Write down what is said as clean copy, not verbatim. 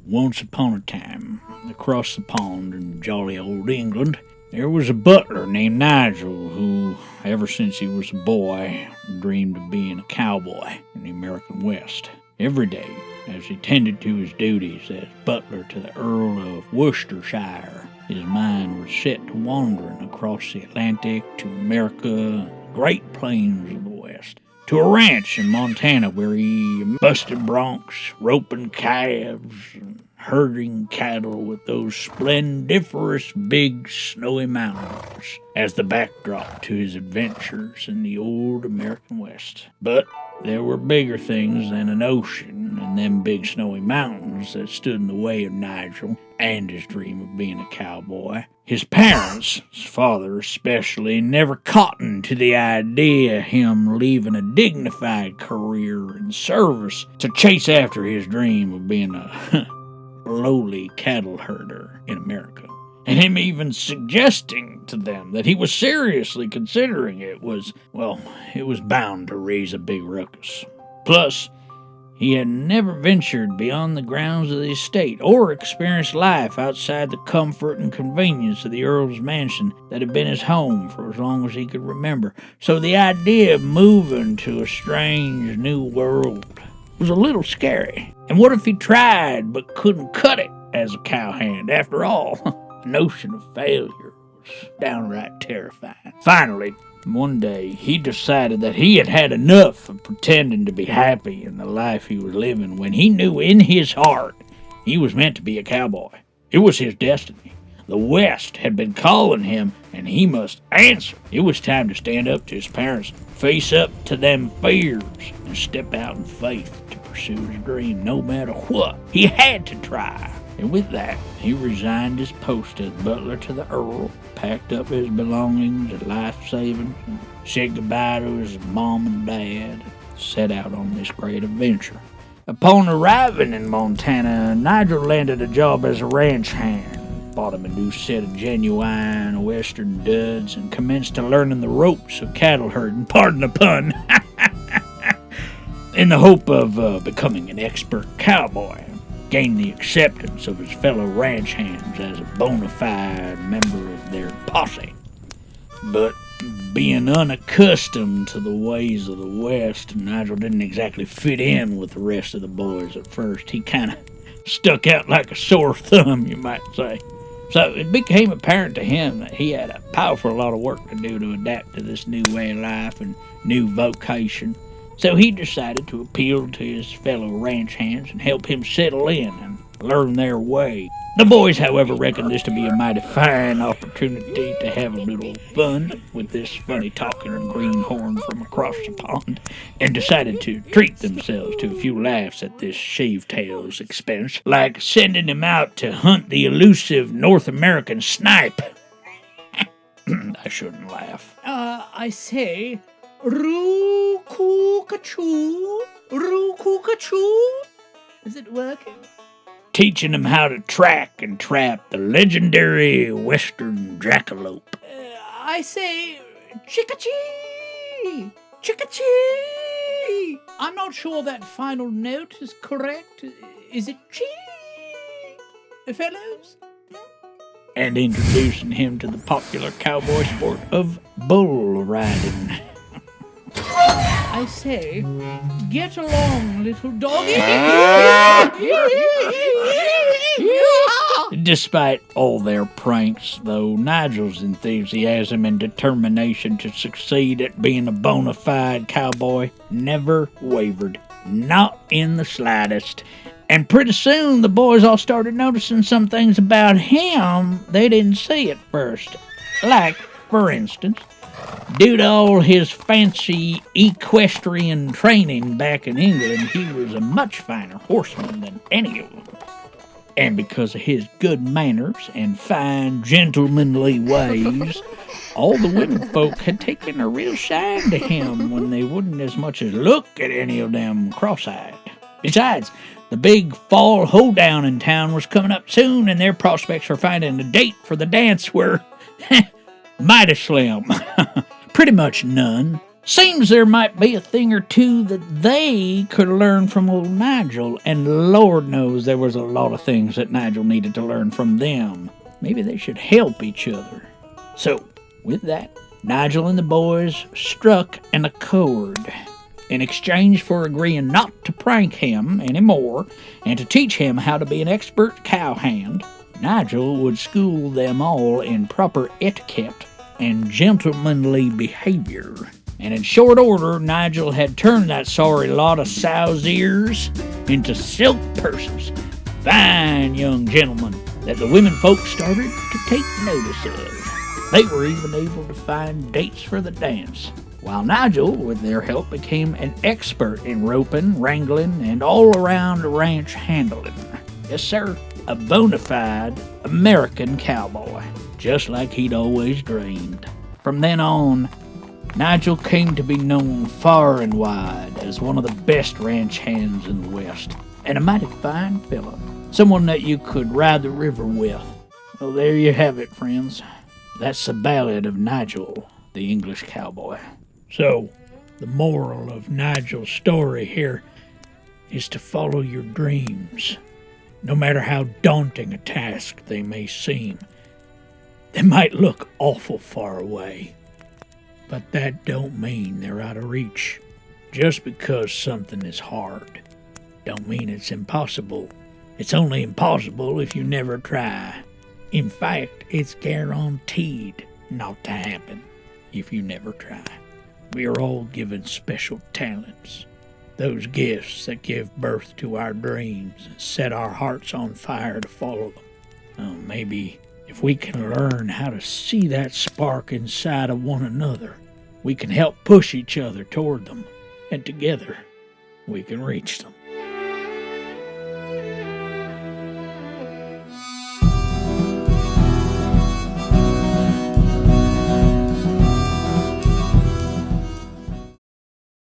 Once upon a time, across the pond in jolly old England, there was a butler named Nigel who, ever since he was a boy, dreamed of being a cowboy in the American West. Every day, as he tended to his duties as butler to the Earl of Worcestershire, his mind was set to wandering across the Atlantic to America and the Great Plains of the West, to a ranch in Montana where he busted broncs, roping calves, and herding cattle with those splendiferous big snowy mountains as the backdrop to his adventures in the old American West. But there were bigger things than an ocean and them big snowy mountains that stood in the way of Nigel and his dream of being a cowboy. His parents, his father especially, never cottoned to the idea of him leaving a dignified career in service to chase after his dream of being a lowly cattle herder in America. And him even suggesting to them that he was seriously considering it was bound to raise a big ruckus. Plus, he had never ventured beyond the grounds of the estate or experienced life outside the comfort and convenience of the Earl's mansion that had been his home for as long as he could remember. So the idea of moving to a strange new world was a little scary. And what if he tried but couldn't cut it as a cowhand? After all, the notion of failure was downright terrifying. Finally, one day, he decided that he had had enough of pretending to be happy in the life he was living when he knew in his heart he was meant to be a cowboy. It was his destiny. The West had been calling him, and he must answer. It was time to stand up to his parents, face up to them fears, and step out in faith to pursue his dream no matter what. He had to try. And with that, he resigned his post as butler to the Earl, packed up his belongings and life savings, and said goodbye to his mom and dad, and set out on this great adventure. Upon arriving in Montana, Nigel landed a job as a ranch hand, bought him a new set of genuine Western duds, and commenced to learning the ropes of cattle herding, pardon the pun, in the hope of becoming an expert cowboy. Gain the acceptance of his fellow ranch hands as a bona fide member of their posse. But being unaccustomed to the ways of the West, Nigel didn't exactly fit in with the rest of the boys at first. He kind of stuck out like a sore thumb, you might say. So it became apparent to him that he had a powerful lot of work to do to adapt to this new way of life and new vocation. So he decided to appeal to his fellow ranch hands and help him settle in and learn their way. The boys, however, reckoned this to be a mighty fine opportunity to have a little fun with this funny-talking greenhorn from across the pond, and decided to treat themselves to a few laughs at this shaved-tail's expense, like sending him out to hunt the elusive North American snipe. I shouldn't laugh. I say, Roo-coo-ca-choo? Roo-coo-ca-choo? Is it working? Teaching him how to track and trap the legendary Western jackalope. I say, chicka-chee! Chicka-chee! I'm not sure that final note is correct. Is it chee? Fellows? And introducing him to the popular cowboy sport of bull riding. I say, get along, little doggy. Despite all their pranks, though, Nigel's enthusiasm and determination to succeed at being a bona fide cowboy never wavered, not in the slightest. And pretty soon, the boys all started noticing some things about him they didn't see at first. Like, for instance, due to all his fancy equestrian training back in England, he was a much finer horseman than any of them. And because of his good manners and fine gentlemanly ways, all the women folk had taken a real shine to him when they wouldn't as much as look at any of them cross-eyed. Besides, the big fall hoedown in town was coming up soon, and their prospects for finding a date for the dance were mighty slim. Pretty much none. Seems there might be a thing or two that they could learn from old Nigel, and Lord knows there was a lot of things that Nigel needed to learn from them. Maybe they should help each other. So, with that, Nigel and the boys struck an accord. In exchange for agreeing not to prank him anymore and to teach him how to be an expert cowhand, Nigel would school them all in proper etiquette and gentlemanly behavior. And in short order, Nigel had turned that sorry lot of sow's ears into silk purses. Fine young gentlemen that the women folks started to take notice of. They were even able to find dates for the dance, while Nigel, with their help, became an expert in roping, wrangling, and all-around ranch handling. Yes, sir, a bona fide American cowboy, just like he'd always dreamed. From then on, Nigel came to be known far and wide as one of the best ranch hands in the West, and a mighty fine fellow, someone that you could ride the river with. Well, there you have it, friends. That's the ballad of Nigel the English Cowboy. So, the moral of Nigel's story here is to follow your dreams, no matter how daunting a task they may seem. They might look awful far away, but that don't mean they're out of reach. Just because something is hard don't mean it's impossible. It's only impossible if you never try. In fact, it's guaranteed not to happen if you never try. We are all given special talents, those gifts that give birth to our dreams and set our hearts on fire to follow them. Maybe if we can learn how to see that spark inside of one another, we can help push each other toward them, and together we can reach them.